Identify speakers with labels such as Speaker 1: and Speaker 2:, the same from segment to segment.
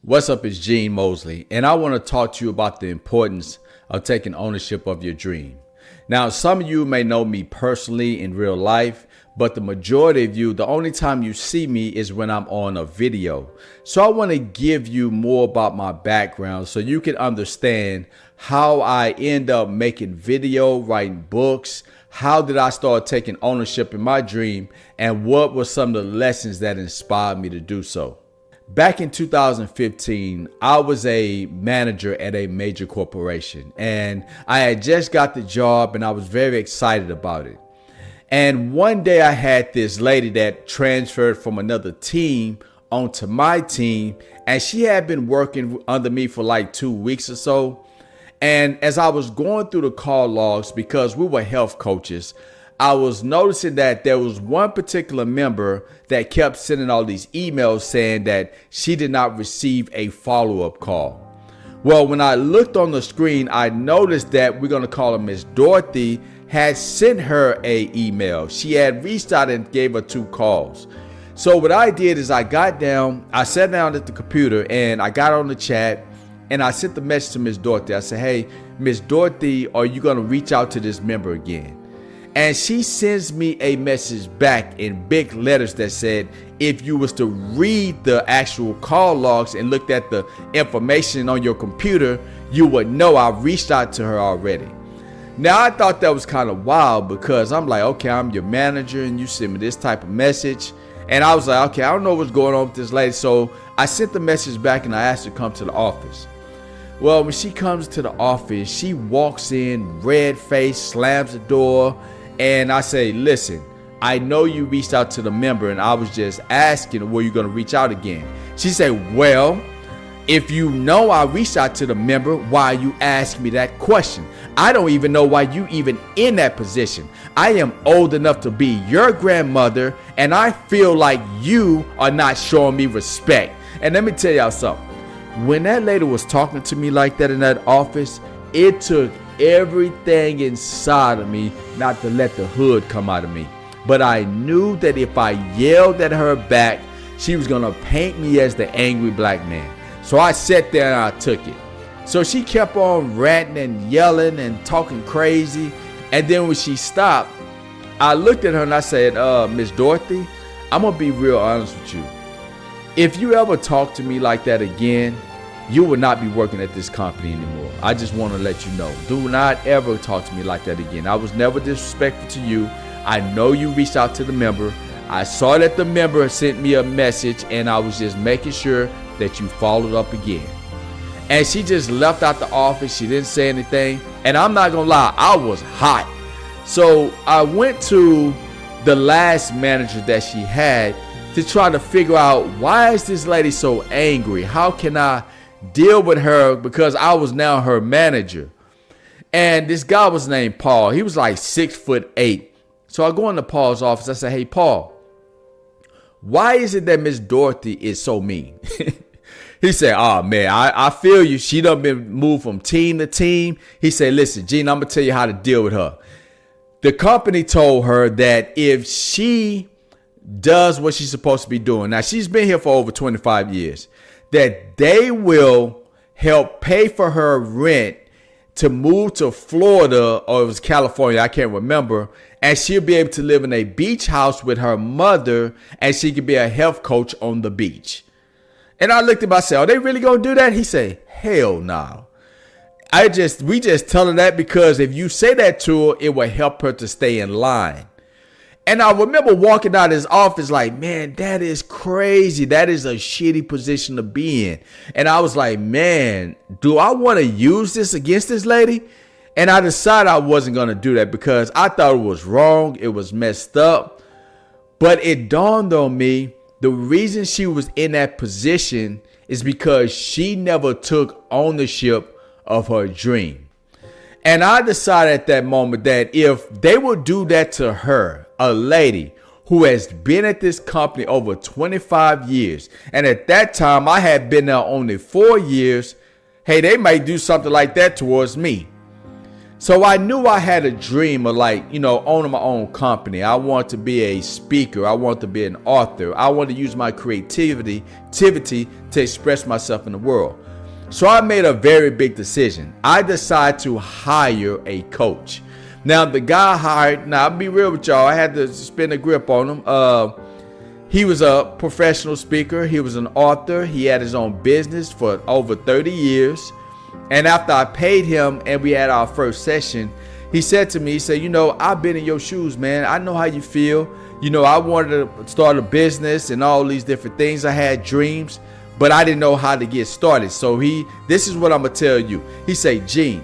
Speaker 1: What's up, it's Gene Mosley, and I want to talk to you about the importance of taking ownership of your dream. Now, some of you may know me personally in real life, but the majority of you, the only time you see me is when I'm on a video. So I want to give you more about my background so you can understand how I end up making video, writing books, how did I start taking ownership in my dream, and what were some of the lessons that inspired me to do so. Back in 2015, I was a manager at a major corporation, and I had just got the job and I was very excited about it. And one day I had this lady that transferred from another team onto my team, and she had been working under me for like 2 weeks or so. And as I was going through the call logs, because we were health coaches, I was noticing that there was one particular member that kept sending all these emails saying that she did not receive a follow-up call. Well, when I looked on the screen, I noticed that we're going to call her Miss Dorothy had sent her a email. She had reached out and gave her 2 calls. So what I did is I sat down at the computer and I got on the chat and I sent the message to Miss Dorothy. I said, hey, Miss Dorothy, are you going to reach out to this member again? And she sends me a message back in big letters that said, if you was to read the actual call logs and looked at the information on your computer, you would know I reached out to her already. Now, I thought that was kind of wild because I'm like, okay, I'm your manager and you send me this type of message. And I was like, okay, I don't know what's going on with this lady. So I sent the message back and I asked her to come to the office. Well, when she comes to the office, she walks in, red face, slams the door. And I say, listen, I know you reached out to the member and I was just asking, were you going to reach out again? She said, well, if you know I reached out to the member, why are you asking me that question? I don't even know why you even in that position. I am old enough to be your grandmother and I feel like you are not showing me respect. And let me tell y'all something. When that lady was talking to me like that in that office, it took everything inside of me not to let the hood come out of me. But I knew that if I yelled at her back, she was gonna paint me as the angry black man. So I sat there and I took it. So she kept on ranting and yelling and talking crazy. And then when she stopped, I looked at her and I said, Miss Dorothy, I'm gonna be real honest with you. If you ever talk to me like that again, you will not be working at this company anymore. I just want to let you know. Do not ever talk to me like that again. I was never disrespectful to you. I know you reached out to the member. I saw that the member sent me a message and I was just making sure that you followed up again. And she just left out the office. She didn't say anything. And I'm not going to lie, I was hot. So I went to the last manager that she had to try to figure out, why is this lady so angry? How can I deal with her, because I was now her manager? And this guy was named Paul. He was like 6'8". So I go into Paul's office. I say, hey, Paul, why is it that Miss Dorothy is so mean? He said, oh, man, I feel you. She done been moved from team to team. He said, listen, Gene, I'm going to tell you how to deal with her. The company told her that if she does what she's supposed to be doing, now she's been here for over 25 years, that they will help pay for her rent to move to Florida, or it was California, I can't remember, and she'll be able to live in a beach house with her mother, and she could be a health coach on the beach. And I looked at myself, are they really gonna do that? He said, hell no. We just tell her that because if you say that to her, it will help her to stay in line. And I remember walking out of his office like, man, that is crazy. That is a shitty position to be in. And I was like, man, do I want to use this against this lady? And I decided I wasn't going to do that because I thought it was wrong. It was messed up. But it dawned on me, the reason she was in that position is because she never took ownership of her dream. And I decided at that moment that if they would do that to her, a lady who has been at this company over 25 years, and at that time I had been there only 4 years, hey, they might do something like that towards me. So I knew I had a dream of owning my own company. I want to be a speaker. I want to be an author. I want to use my creativity to express myself in the world. So I made a very big decision. I decided to hire a coach. Now the guy hired, now I'll be real with y'all, I had to spin a grip on him. He was a professional speaker. He was an author. He had his own business for over 30 years. And after I paid him and we had our first session, he said to me, he said, I've been in your shoes, man. I know how you feel. I wanted to start a business and all these different things. I had dreams, but I didn't know how to get started. So this is what I'm going to tell you. He said, Gene,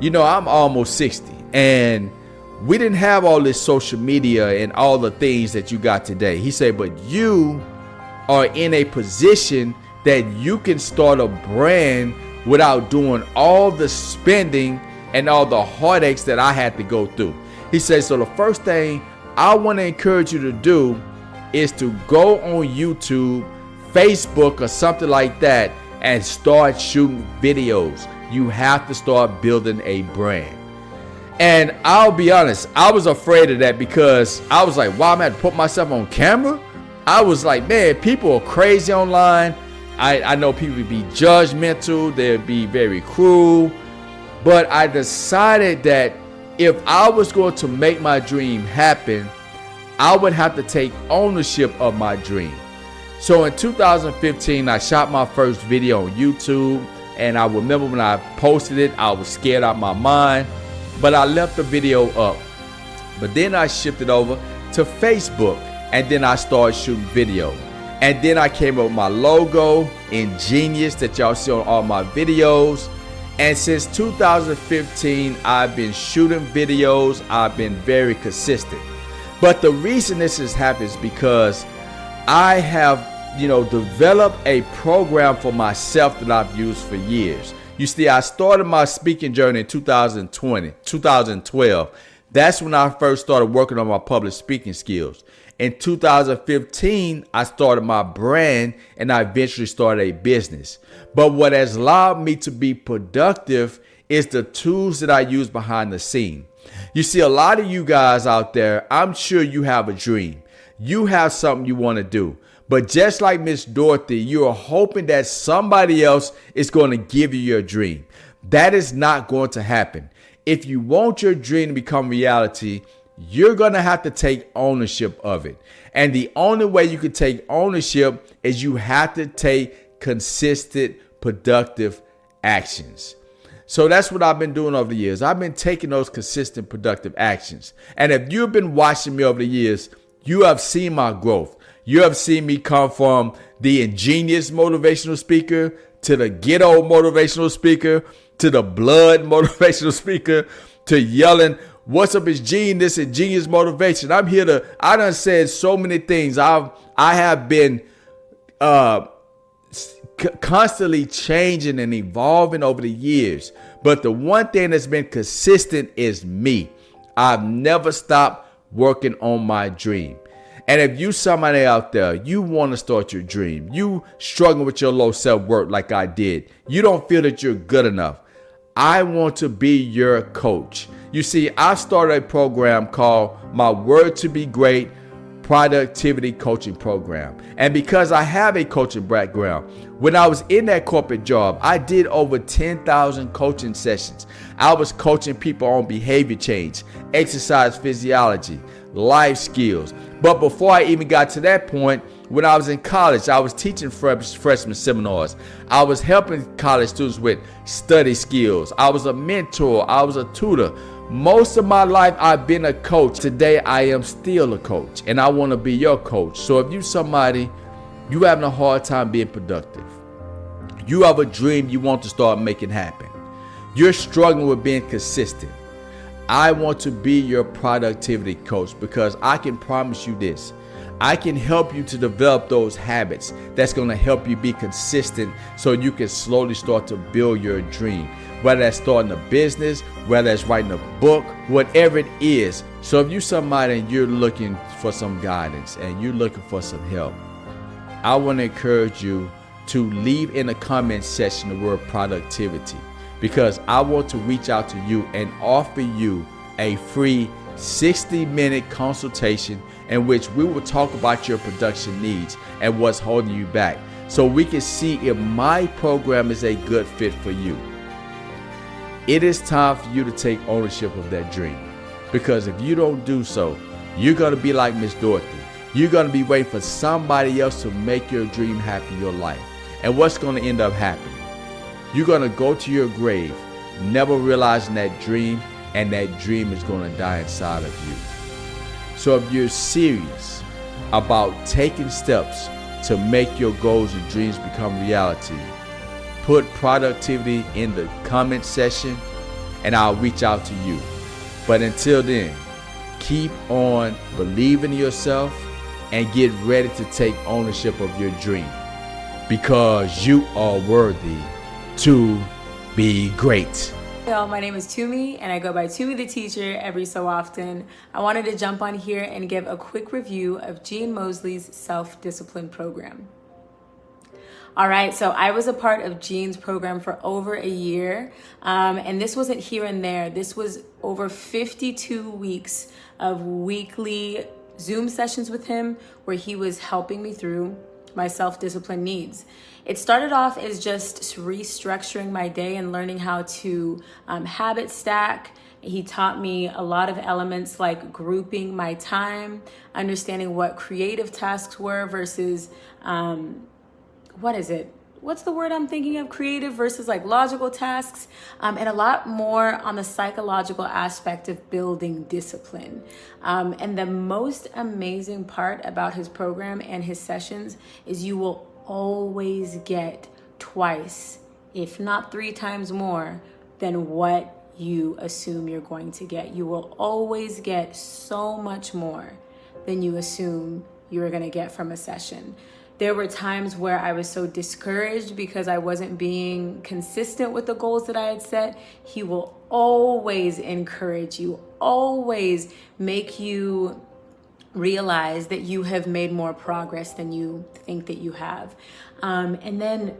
Speaker 1: I'm almost 60 and we didn't have all this social media and all the things that you got today. He said, but you are in a position that you can start a brand without doing all the spending and all the heartaches that I had to go through. He said, so the first thing I want to encourage you to do is to go on YouTube, Facebook, or something like that and start shooting videos. You have to start building a brand. And I'll be honest, I was afraid of that because I was like, wow, I'm going to put myself on camera. I was like, man, people are crazy online. I know people would be judgmental. They'd be very cruel. But I decided that if I was going to make my dream happen, I would have to take ownership of my dream. So in 2015, I shot my first video on YouTube. And I remember when I posted it, I was scared out of my mind. But I left the video up. But then I shifted over to Facebook. And then I started shooting video. And then I came up with my logo, Ingenious, that y'all see on all my videos. And since 2015, I've been shooting videos. I've been very consistent. But the reason this has happened is because I have, developed a program for myself that I've used for years. You see, I started my speaking journey in 2012. That's when I first started working on my public speaking skills. In 2015, I started my brand and I eventually started a business. But what has allowed me to be productive is the tools that I use behind the scene. You see, a lot of you guys out there, I'm sure you have a dream. You have something you want to do. But just like Miss Dorothy, you are hoping that somebody else is going to give you your dream. That is not going to happen. If you want your dream to become reality, you're going to have to take ownership of it. And the only way you can take ownership is you have to take consistent, productive actions. So that's what I've been doing over the years. I've been taking those consistent, productive actions. And if you've been watching me over the years, you have seen my growth. You have seen me come from the ingenious motivational speaker to the ghetto motivational speaker to the blood motivational speaker to yelling, what's up, it's Gene, this is Genius Motivation. I done said so many things. I have been constantly changing and evolving over the years. But the one thing that's been consistent is me. I've never stopped working on my dream. And if you somebody out there, you want to start your dream, you struggling with your low self-worth like I did, you don't feel that you're good enough, I want to be your coach. You see, I started a program called My Word to Be Great Productivity Coaching Program. And because I have a coaching background, when I was in that corporate job, I did over 10,000 coaching sessions. I was coaching people on behavior change, exercise physiology, life skills. But before I even got to that point, when I was in college, I was teaching freshman seminars. I was helping college students with study skills. I was a mentor. I was a tutor. Most of my life, I've been a coach. Today, I am still a coach, and I want to be your coach. So if you somebody, you having a hard time being productive, you have a dream you want to start making happen, you're struggling with being consistent, I want to be your productivity coach because I can promise you this. I can help you to develop those habits that's going to help you be consistent so you can slowly start to build your dream. Whether that's starting a business, whether that's writing a book, whatever it is. So if you're somebody and you're looking for some guidance and you're looking for some help, I want to encourage you to leave in the comment section the word productivity. because I want to reach out to you and offer you a free 60-minute consultation in which we will talk about your production needs and what's holding you back, so we can see if my program is a good fit for you. It is time for you to take ownership of that dream, because if you don't do so, you're going to be like Miss Dorothy. You're going to be waiting for somebody else to make your dream happen in your life. And what's going to end up happening? You're going to go to your grave never realizing that dream, and that dream is going to die inside of you. So if you're serious about taking steps to make your goals and dreams become reality, put productivity in the comment section and I'll reach out to you. But until then, keep on believing in yourself and get ready to take ownership of your dream, because you are worthy to be great.
Speaker 2: Hello, my name is Tumi and I go by Tumi the Teacher every so often. I wanted to jump on here and give a quick review of Gene Mosley's self-discipline program. All right, so I was a part of Gene's program for over a year, and this wasn't here and there. This was over 52 weeks of weekly Zoom sessions with him where he was helping me through my self-discipline needs. It started off as just restructuring my day and learning how to habit stack. He taught me a lot of elements like grouping my time, understanding what creative tasks were versus, what's the word I'm thinking of? Creative versus like logical tasks, and a lot more on the psychological aspect of building discipline. And the most amazing part about his program and his sessions is you will always get twice, if not 3 times more than what you assume you're going to get. You will always get so much more than you assume you're going to get from a session. There were times where I was so discouraged because I wasn't being consistent with the goals that I had set. He will always encourage you, always make you realize that you have made more progress than you think that you have. And then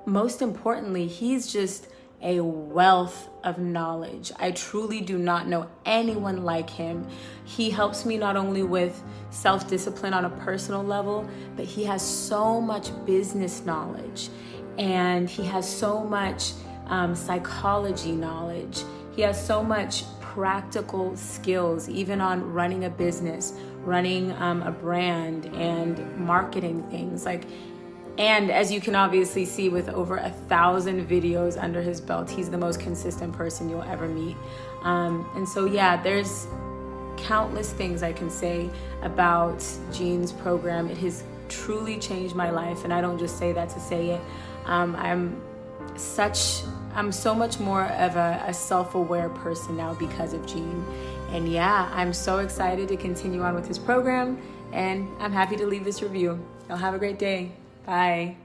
Speaker 2: most importantly, he's just a wealth of knowledge. I truly do not know anyone like him. He helps me not only with self-discipline on a personal level, but he has so much business knowledge, and he has so much psychology knowledge. He has so much practical skills, even on running a business, running a brand, and marketing things. And as you can obviously see, with over 1,000 videos under his belt, he's the most consistent person you'll ever meet. And so yeah, there's countless things I can say about Gene's program. It has truly changed my life, and I don't just say that to say it. I'm so much more of a self-aware person now because of Gene. And yeah, I'm so excited to continue on with his program, and I'm happy to leave this review. Y'all have a great day. Bye.